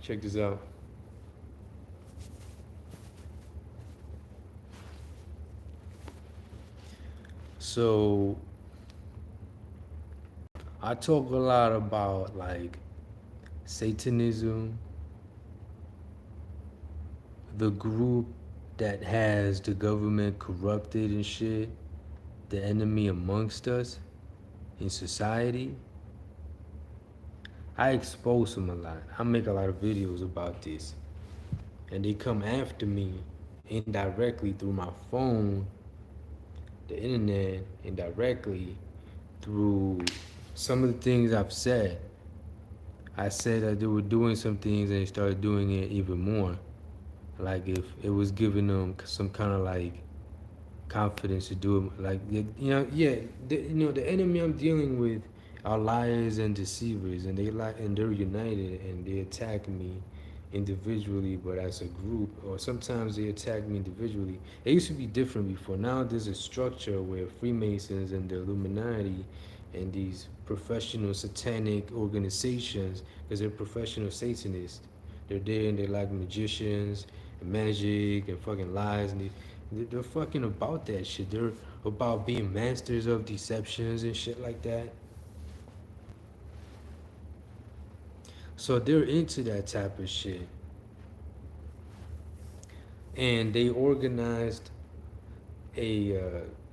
Check this out. So I talk a lot about like Satanism, the group that has the government corrupted and shit, the enemy amongst us in society. I expose them a lot. I make a lot of videos about this. And they come after me indirectly through my phone, the internet, indirectly through some of the things I've said. I said that they were doing some things and they started doing it even more. Like if it was giving them some kind of like confidence to do it, like yeah, the enemy I'm dealing with are liars and deceivers, and they like and they're united and they attack me individually, but as a group, or sometimes they attack me individually. It used to be different before. Now there's a structure where Freemasons and the Illuminati and these professional satanic organizations, because they're professional Satanists, they're there and they're like magicians and magic and fucking lies, and they're fucking about that shit. They're about being masters of deceptions and shit like that. So they're into that type of shit. And they organized a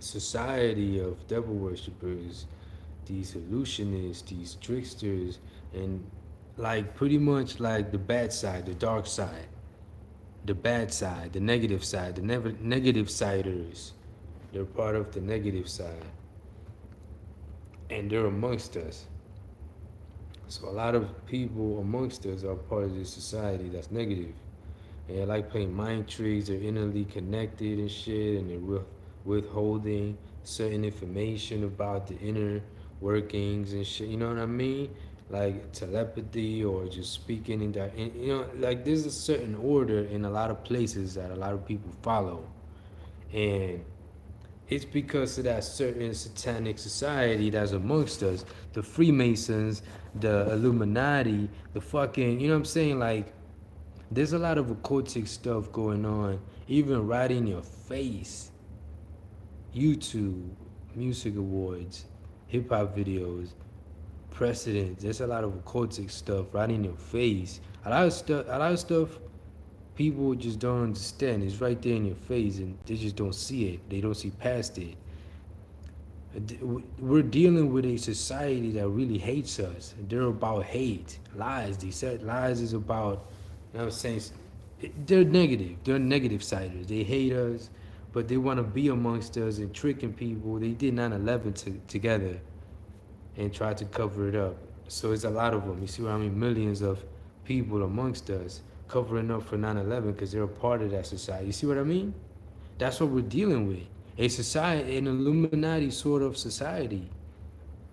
society of devil worshippers, these illusionists, these tricksters, and like pretty much like the bad side, the dark side, the bad side, the negative side, the negative siders. They're part of the negative side, and they're amongst us. So a lot of people amongst us are part of this society that's negative. And they like playing mind tricks, they're innerly connected and shit, and they're withholding certain information about the inner workings and shit. You know what I mean? Like telepathy or just speaking in that. Like there's a certain order in a lot of places that a lot of people follow, and it's because of that certain satanic society that's amongst us, the Freemasons, the Illuminati, the fucking, you know what I'm saying? Like, there's a lot of occultic stuff going on, even right in your face. YouTube, music awards, hip hop videos, precedents. There's a lot of occultic stuff right in your face. A lot of stuff people just don't understand. It's right there in your face, and they just don't see it. They don't see past it. We're dealing with a society that really hates us. They're about hate, lies. They said lies is about, you know what I'm saying? They're negative. They're negative siders. They hate us, but they want to be amongst us and tricking people. They did 9/11 together and tried to cover it up. So it's a lot of them. You see what I mean? Millions of people amongst us covering up for 9/11 because they're a part of that society. You see what I mean? That's what we're dealing with. A society, an Illuminati sort of society.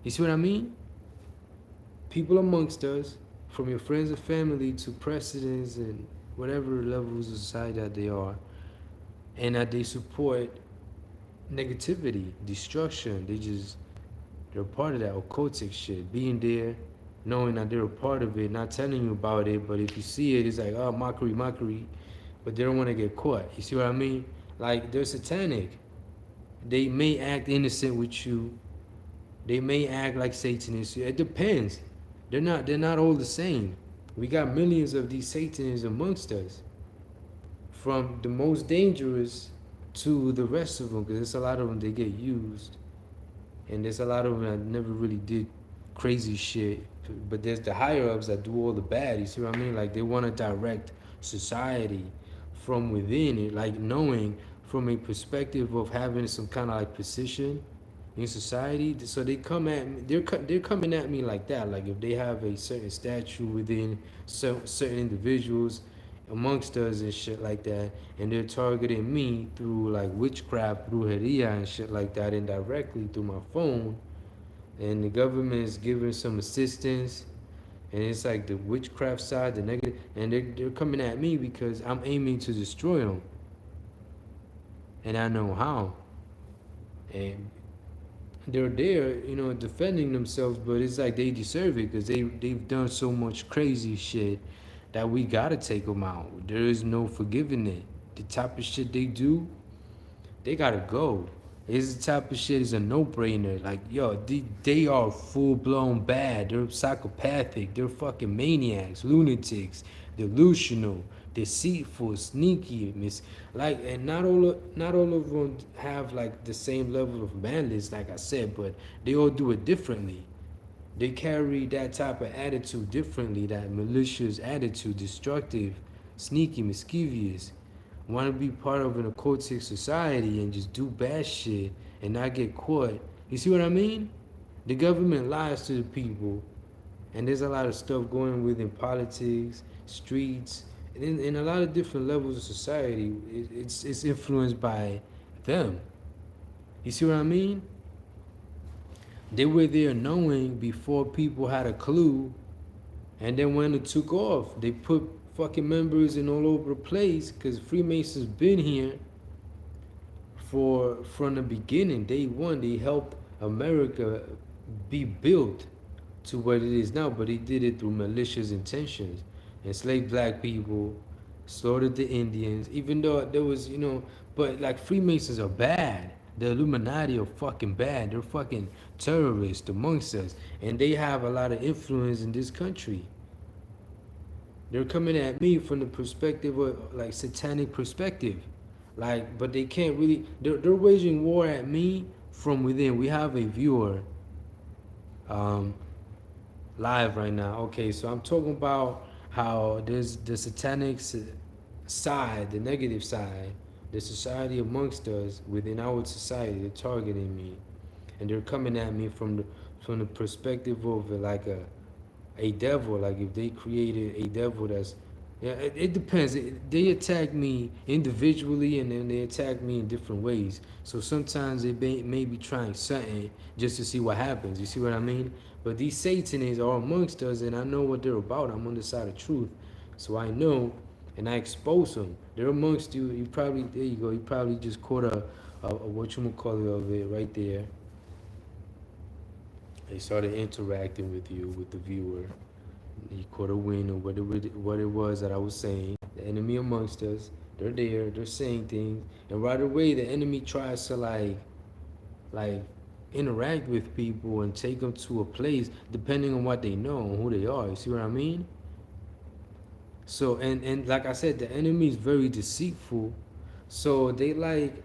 You see what I mean? People amongst us, from your friends and family to presidents and whatever levels of society that they are, and that they support negativity, destruction. They're part of that occultic shit. Being there, knowing that they're a part of it, not telling you about it, but if you see it, it's like, oh, mockery, mockery. But they don't want to get caught. You see what I mean? Like, they're satanic. They may act innocent with you. They may act like Satanists. It depends. They're not all the same. We got millions of these Satanists amongst us. From the most dangerous to the rest of them, because there's a lot of them that get used. And there's a lot of them that never really did crazy shit. But there's the higher ups that do all the bad. You see what I mean? Like they want to direct society from within it, like knowing from a perspective of having some kind of like position in society. So they come at me. They're coming at me like that. Like if they have a certain statue within certain individuals amongst us and shit like that, and they're targeting me through like witchcraft, through Heria and shit like that, indirectly through my phone, and the government is giving some assistance, and it's like the witchcraft side, the negative, and they're coming at me because I'm aiming to destroy them, and I know how, and they're there, defending themselves, but it's like they deserve it because they've done so much crazy shit that we gotta take them out. There is no forgiving it. The type of shit they do, they gotta go. It's the type of shit is a no-brainer. Like, yo, they are full-blown bad. They're psychopathic. They're fucking maniacs, lunatics, delusional, deceitful, sneaky, like, and not all of them have like the same level of malice, like I said, but they all do it differently. They carry that type of attitude differently, that malicious attitude, destructive, sneaky, mischievous. Want to be part of an occultic society and just do bad shit and not get caught. You see what I mean? The government lies to the people, and there's a lot of stuff going within politics, streets, and in a lot of different levels of society. It's influenced by them. You see what I mean? They were there knowing before people had a clue, and then when it took off, they put fucking members in all over the place because Freemasons been here from the beginning. Day one, they helped America be built to what it is now, but they did it through malicious intentions. Enslaved black people, slaughtered the Indians, even though there was, but like Freemasons are bad. The Illuminati are fucking bad. They're fucking terrorists amongst us. And they have a lot of influence in this country. They're coming at me from the perspective of like satanic perspective. Like, but they can't really, they're waging war at me from within. We have a viewer um, live right now. Okay, so I'm talking about how there's the satanic side, the negative side, the society amongst us within our society. They're targeting me, and they're coming at me from the perspective of like a devil. Like if they created a devil that's, yeah, it depends. They attack me individually, and then they attack me in different ways. So sometimes they may be trying something just to see what happens. You see what I mean? But these Satanists are amongst us, and I know what they're about. I'm on the side of truth, so I know, and I expose them. They're amongst you. You probably, there you go. You probably just caught a what you call it of it right there. They started interacting with you, with the viewer. You caught a win or what it was that I was saying. The enemy amongst us, they're there, they're saying things, and right away the enemy tries to like interact with people and take them to a place depending on what they know and who they are. You see what I mean? So and like I said, the enemy is very deceitful. So they like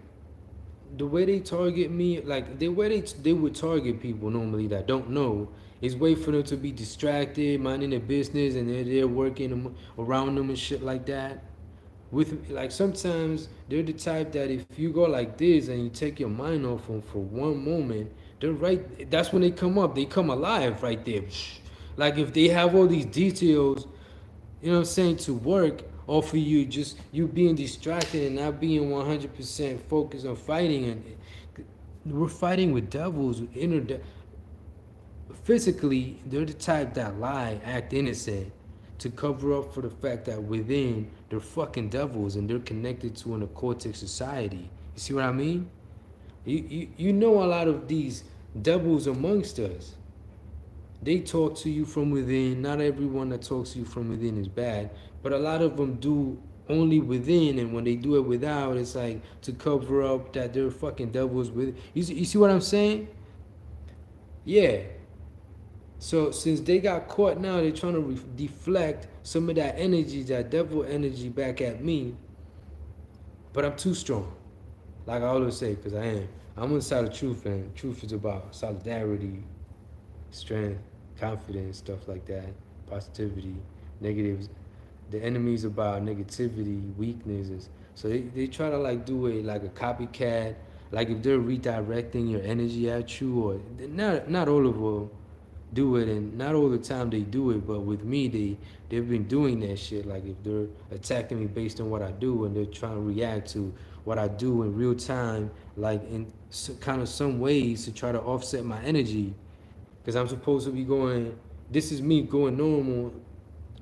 the way they target me, like the way they would target people normally that don't know is wait for them to be distracted, minding their business, and they're working around them and shit like that. With like sometimes they're the type that if you go like this and you take your mind off them for one moment, they're right. That's when they come up. They come alive right there. Like if they have all these details, you know what I'm saying, to work off of you, just you being distracted and not being 100% focused on fighting. And we're fighting with devils, with physically, they're the type that lie, act innocent, to cover up for the fact that within they're fucking devils and they're connected to an occultic society. You see what I mean? You know a lot of these devils amongst us. They talk to you from within. Not everyone that talks to you from within is bad, but a lot of them do only within, and when they do it without, it's like to cover up that they're fucking devils with. You see what I'm saying? Yeah. So since they got caught now, they're trying to deflect some of that energy, that devil energy, back at me. But I'm too strong, like I always say, because I am. I'm on the side of truth, and truth is about solidarity, strength, confidence, stuff like that, positivity, negatives. The enemy's about negativity, weaknesses. So they try to like do it like a copycat, like if they're redirecting your energy at you, or not all of them do it, and not all the time they do it, but with me they've been doing that shit. Like if they're attacking me based on what I do, and they're trying to react to what I do in real time, like in kind of some ways to try to offset my energy, because I'm supposed to be this is me going normal,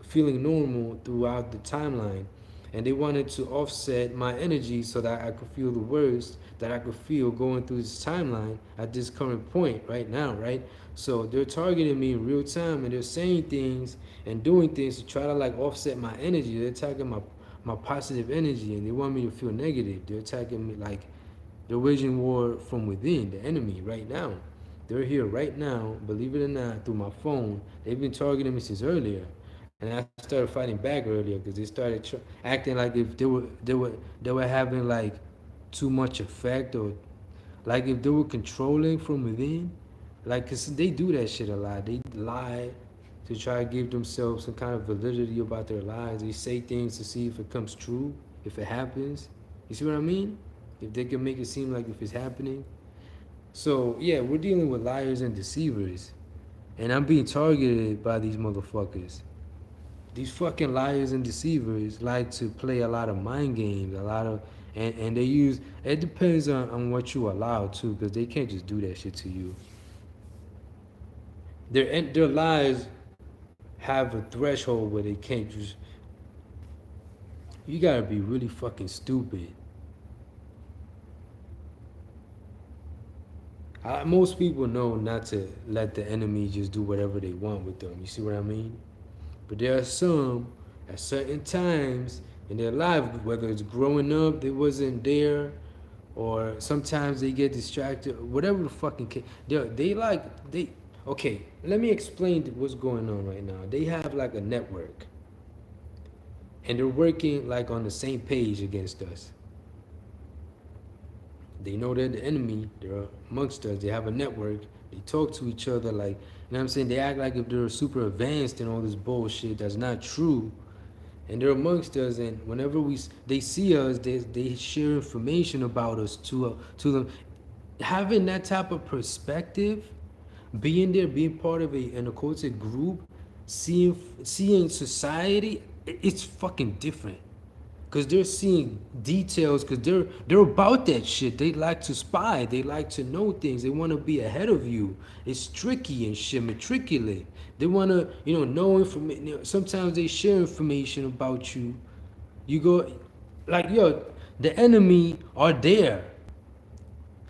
feeling normal throughout the timeline. and they wanted to offset my energy so that I could feel the worst that I could feel going through this timeline at this current point right now, right? So they're targeting me in real time, and they're saying things and doing things to try to like offset my energy. They're attacking my positive energy, and they want me to feel negative. They're attacking me like they're waging war from within, the enemy right now. They're here right now, believe it or not, through my phone. They've been targeting me since earlier. And I started fighting back earlier because they started acting like if they were having like too much effect, or like if they were controlling from within. Like, cause they do that shit a lot. They lie to try to give themselves some kind of validity about their lives. They say things to see if it comes true, if it happens. You see what I mean? If they can make it seem like if it's happening. So yeah, we're dealing with liars and deceivers, and I'm being targeted by these motherfuckers. These fucking liars and deceivers like to play a lot of mind games, a lot of, and they use, it depends on what you allow too, because they can't just do that shit to you. Their lies have a threshold where they can't just, you gotta be really fucking stupid. Most people know not to let the enemy just do whatever they want with them. You see what I mean? But there are some at certain times in their life, whether it's growing up, they wasn't there, or sometimes they get distracted, whatever the fucking case. They okay, let me explain what's going on right now. They have like a network, and they're working like on the same page against us. They know they're the enemy, they're amongst us, they have a network, they talk to each other like, you know what I'm saying? They act like if they're super advanced and all this bullshit that's not true. And they're amongst us, and whenever they see us, they share information about us to them. Having that type of perspective, being there, being part of an occultic group, seeing society, it's fucking different. Cause they're seeing details, cause they're about that shit. They like to spy, they like to know things, they wanna be ahead of you. It's tricky and shit, matriculate. They wanna, know information. Sometimes they share information about you. You go like, yo, the enemy are there.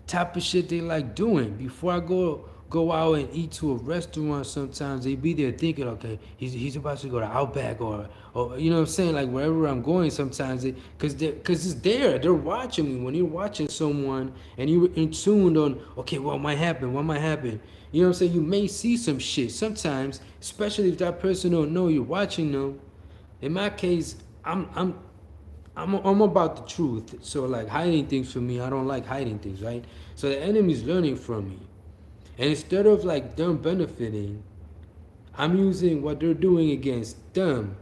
Type of shit they like doing. Before I go out and eat to a restaurant, sometimes they be there thinking, okay, he's about to go to Outback, or you know what I'm saying, like wherever I'm going. Sometimes because it's there, they're watching me. When you're watching someone and you're in tuned on, okay, what might happen, you know what I'm saying, you may see some shit sometimes, especially if that person don't know you're watching them. In my case, I'm about the truth. So like hiding things from me, I don't like hiding things, right? So the enemy's learning from me. And instead of like them benefiting, I'm using what they're doing against them.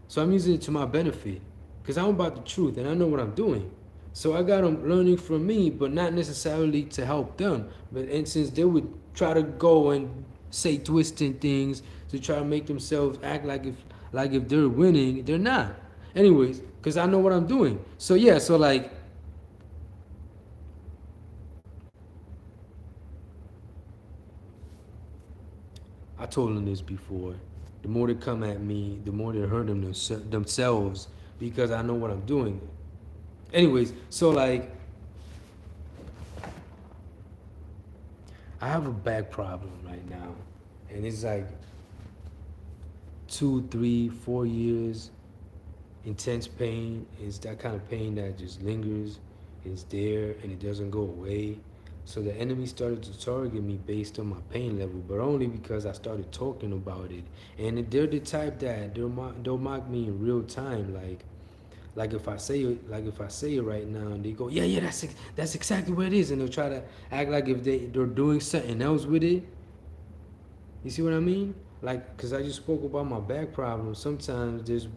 So I'm using it to my benefit. Because I'm about the truth and I know what I'm doing. So I got them learning from me, but not necessarily to help them. But and since they would try to go and say twisting things to try to make themselves act like if they're winning, they're not. Anyways, because I know what I'm doing. So yeah, so like I told them this before. The more they come at me, the more they hurt themselves because I know what I'm doing. Anyways, so like I have a back problem right now, and it's like 2, 3, 4 years intense pain. It's that kind of pain that just lingers. It's there and it doesn't go away. So the enemy started to target me based on my pain level, but only because I started talking about it. And they're the type that they'll mock me in real time, like if I say it right now, and they go, yeah, that's exactly what it is, and they'll try to act like if they're doing something else with it. You see what I mean? Like, cause I just spoke about my back problem. Sometimes there's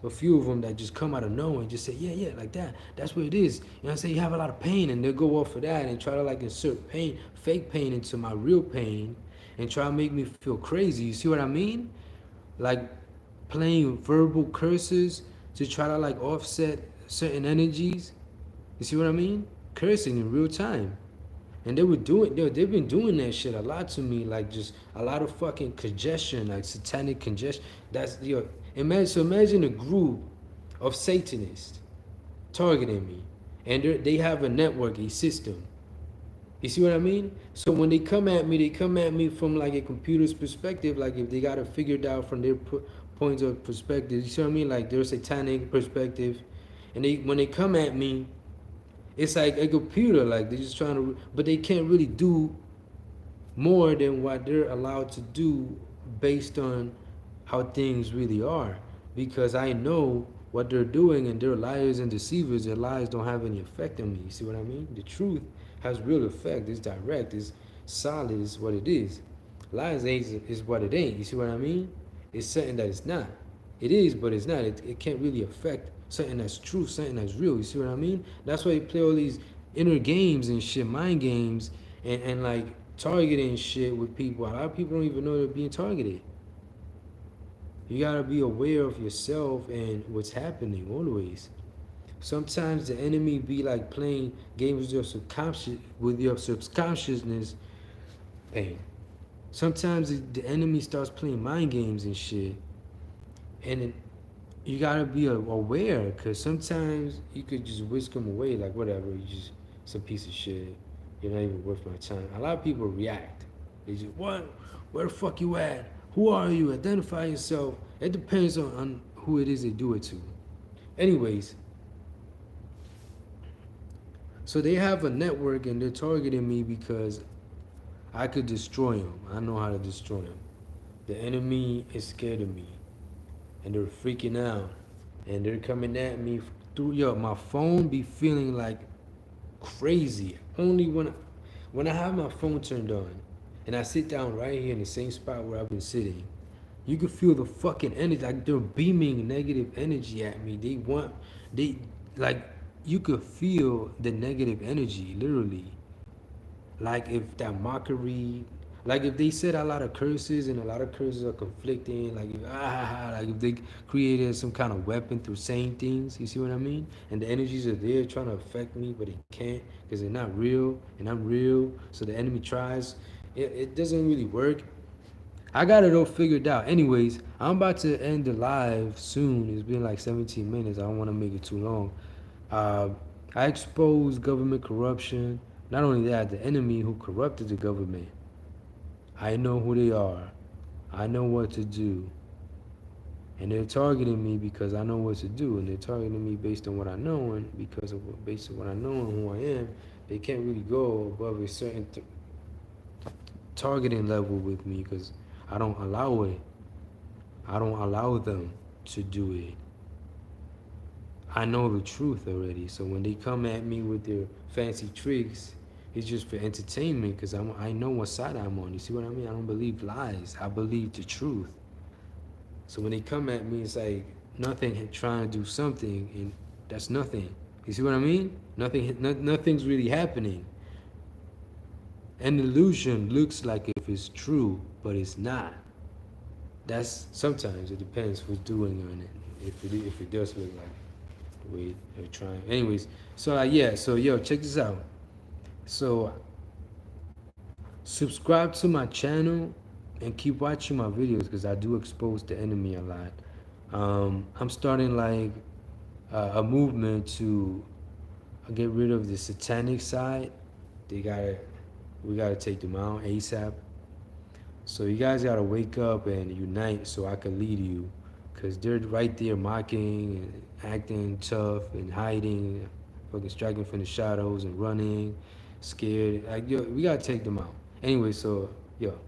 a few of them that just come out of nowhere and just say, yeah, like that. That's what it is. You know what I'm saying? You have a lot of pain, and they'll go off of that and try to like insert pain, fake pain into my real pain, and try to make me feel crazy. You see what I mean? Like playing verbal curses to try to like offset certain energies. You see what I mean? Cursing in real time. And they've been doing that shit a lot to me, like just a lot of fucking congestion, like satanic congestion. That's imagine a group of Satanists targeting me, and they have a network, a system. You see what I mean? So when they come at me from like a computer's perspective, like if they got it figured out from their points of perspective. You see what I mean? Like their satanic perspective, and they when they come at me, it's like a computer. Like they're just trying to, but they can't really do more than what they're allowed to do based on how things really are. Because I know what they're doing, and they're liars and deceivers. Their lies don't have any effect on me. You see what I mean? The truth has real effect. It's direct. It's solid. It's what it is. Lies is what it ain't. You see what I mean? It's something that it's not. It is, but it's not. It can't really affect something that's true, something that's real. You see what I mean? That's why you play all these inner games and shit, mind games, and like targeting shit with people. A lot of people don't even know they're being targeted. You gotta be aware of yourself and what's happening always. Sometimes the enemy be like playing games with your subconsciousness pain. Sometimes the enemy starts playing mind games and shit, and you gotta be aware, because sometimes you could just whisk them away like whatever. You just some piece of shit. You're not even worth my time. A lot of people react. They just what? Where the fuck you at? Who are you? Identify yourself. It depends on who it is they do it to. Anyways, so they have a network and they're targeting me because I could destroy them. I know how to destroy them. The enemy is scared of me, and they're freaking out, and they're coming at me through my phone be feeling like crazy. Only when I have my phone turned on and I sit down right here in the same spot where I've been sitting, you can feel the fucking energy. Like they're beaming negative energy at me. They like you could feel the negative energy literally. Like if that mockery, like if they said a lot of curses and a lot of curses are conflicting, like like if they created some kind of weapon through saying things, you see what I mean? And the energies are there trying to affect me, but they can't because they're not real, and I'm real. So the enemy tries. It doesn't really work. I got it all figured out. Anyways, I'm about to end the live soon. It's been like 17 minutes. I don't want to make it too long. Uh, I exposed government corruption. Not only that, the enemy who corrupted the government. I know who they are. I know what to do. And they're targeting me because I know what to do. And they're targeting me based on what I know. And because of based on what I know and who I am, they can't really go above a certain targeting level with me because I don't allow it. I don't allow them to do it. I know the truth already. So when they come at me with their fancy tricks, it's just for entertainment because I know what side I'm on. You see what I mean? I don't believe lies. I believe the truth. So when they come at me, it's like nothing trying to do something, and that's nothing. You see what I mean? Nothing's really happening. An illusion looks like if it's true, but it's not. That's sometimes it depends who's doing on it. If it does look like the way they're trying. Anyways, so yeah, so yo, check this out. So subscribe to my channel and keep watching my videos because I do expose the enemy a lot. I'm starting like a movement to get rid of the satanic side. We gotta take them out ASAP. So you guys gotta wake up and unite so I can lead you, cause they're right there mocking and acting tough and hiding, fucking striking from the shadows and running, scared. Like yo, we gotta take them out. Anyway, so yo.